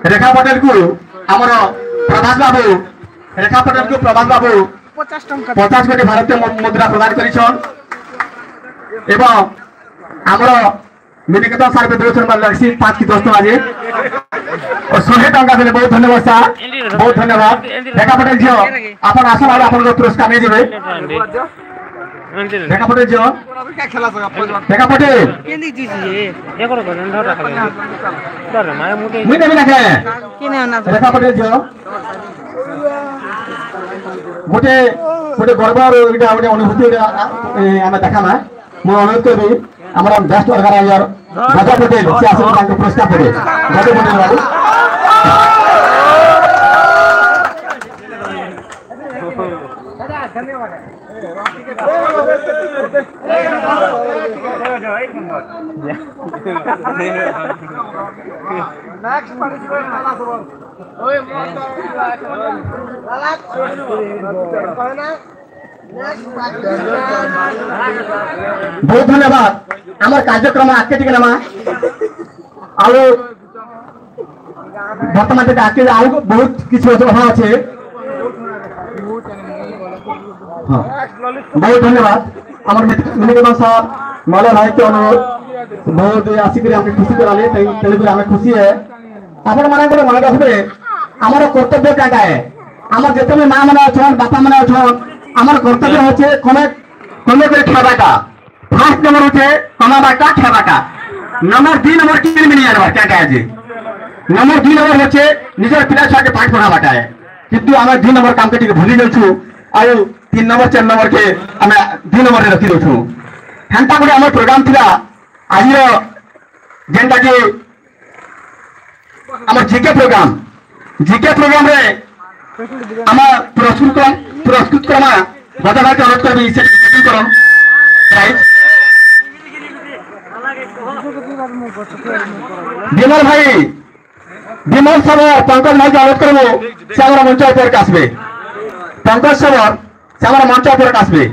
रेखा पटेल को आमर प्रभात बाबू रेखा पटेल को प्रभात बाबू 50 कोटी भारतीय मुद्रा प्रदान करिछन एवं आमर मिनिकेतन सार पे दोसन मार लागसी 5 की 10 आज और 100 टंका देले बहुत धन्यवाद सार बहुत धन्यवाद रेखा पटेल जी अपन आसन वाला अपन को पुरस्कार नै दिबे रेखा पटेल जी रेखा पटेल केनी जी ये करो गन धरा खाली डर मारे मुटे मुई नै राखे केने ना रेखा पटेल जी गोटे गोटे गर्व और एटा गोटे अनुभूति आमे देखामा मो अनुरोध करबी हमरा बेस्ट ऑर्गेनाइजर गजा पटेल से आसन तांको पुरस्कार देबे गजा पटेल बाबू धन्यवाद नेक्स्ट पार्टिसिपेंट लाला सबन ओए लाला बहुत धन्यवाद आमर कार्यक्रम आके टिके नमा आउ वर्तमान जे आके आउ बहुत किछ अभाव আছে हां बहुत धन्यवाद आमर मिनिकेतन सर माला भाई के अनुरोध बहुत आसिक हमके खुशी कराले तेलुगु हमें खुशी है आपण माने को मन रखबे हमर कर्तव्य का है हमर जते में मां माने अछन बापा माने अछन हमर कर्तव्य होचे कमे कमे करे खाबाटा फर्स्ट नंबर होचे कमाबाटा खाबाटा नंबर 2 नंबर के मिनी आनबा क्या कहे जी नंबर 2 नंबर होचे निजर पिला छा के पाठ पढ़ाबाटा है किंतु हम 2 नंबर काम के ठीक भूली जाउछु आउ 3 नंबर 4 नंबर के हम 2 नंबर रे रखि दोछु हंता गुडे हमर प्रोग्राम थिला आज जेंटा के हमर जीके प्रोग्राम रे हम पुरस्कृत करमा गजा भाई के अनुरोध करबी सेटिंग करम राइट विमल सबर पंकज भाई के अनुरोध करबो से हमरा मंच पर आसबे पंकज सबर से हमरा मंच पर आसबे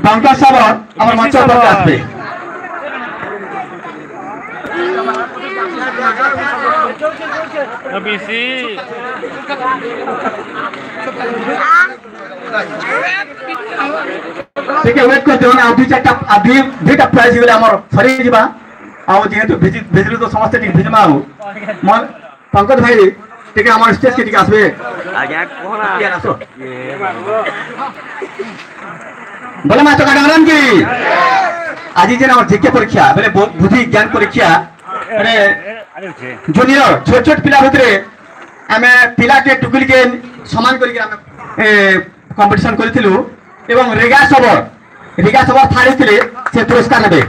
पंकज सबर আমার मंच पर आसबे अबीसी ठीक है वेट करते हो ना अभी चारटा अभी दुईटा प्राइज गले हमर सरी जिबा आ जेहेतु भेजलु तो समस्त ठीक भेजमा हो मन पंकज भाई ठीक है हमर स्टेज के ठीक आसबे आज्ञा कोना या आसो बोले मातो काडंगरन की आज जे हमर जीके परीक्षा बोले बुद्धि ज्ञान परीक्षा अरे जूनियर छोट छोट पिला भितरे हमें पिला के टुकुल के समान करके हम कंपटीशन करथिलु एवं रेगा सबर थारी थिले से पुरस्कार नेबे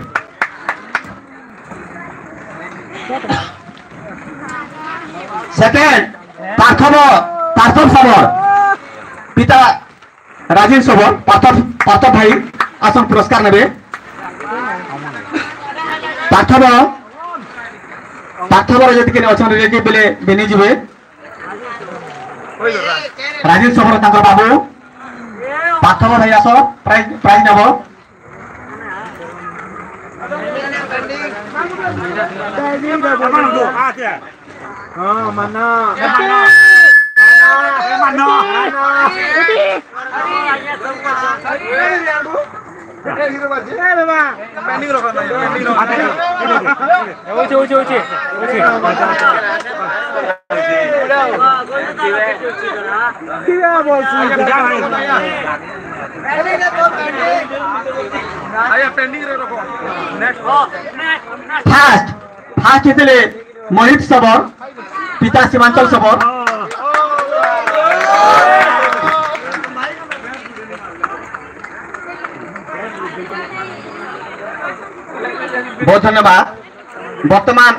सेकंड पार्थव सबर पिता राजेश सबर पार्थव भाई आसन पुरस्कार नेबे पार्थव जति के अछन रिलेटिव बेले बेनी जिवे राजेश सबर तांकर बाबू पार्थव भाई आसो प्राइज नबो हां मन्ना पेंडिंग रखो फास्ट हेतले मोहित सबर पिता सीमांचल सबर बहुत धन्यवाद वर्तमान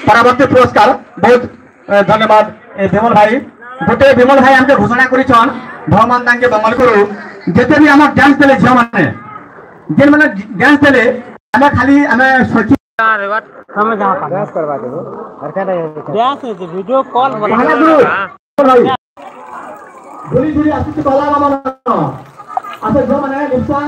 परवर्ती पुरस्कार बहुत धन्यवाद विमल भाई गोटे विमल भाई हमके घोषणा करिछन भगवान तांके बंगल करू जेते भी हम डांस देले झिया माने जेन माने डांस देले हमें खाली हमें सोची अरे बात हम जहां डांस करवा देबो और क्या डांस है वीडियो कॉल बना ଧୂଳି ଧୂଳି ଆସୁଛି କଲା ବାମନ ଆସ ଯୋଉମାନେ ଲିପ୍ସା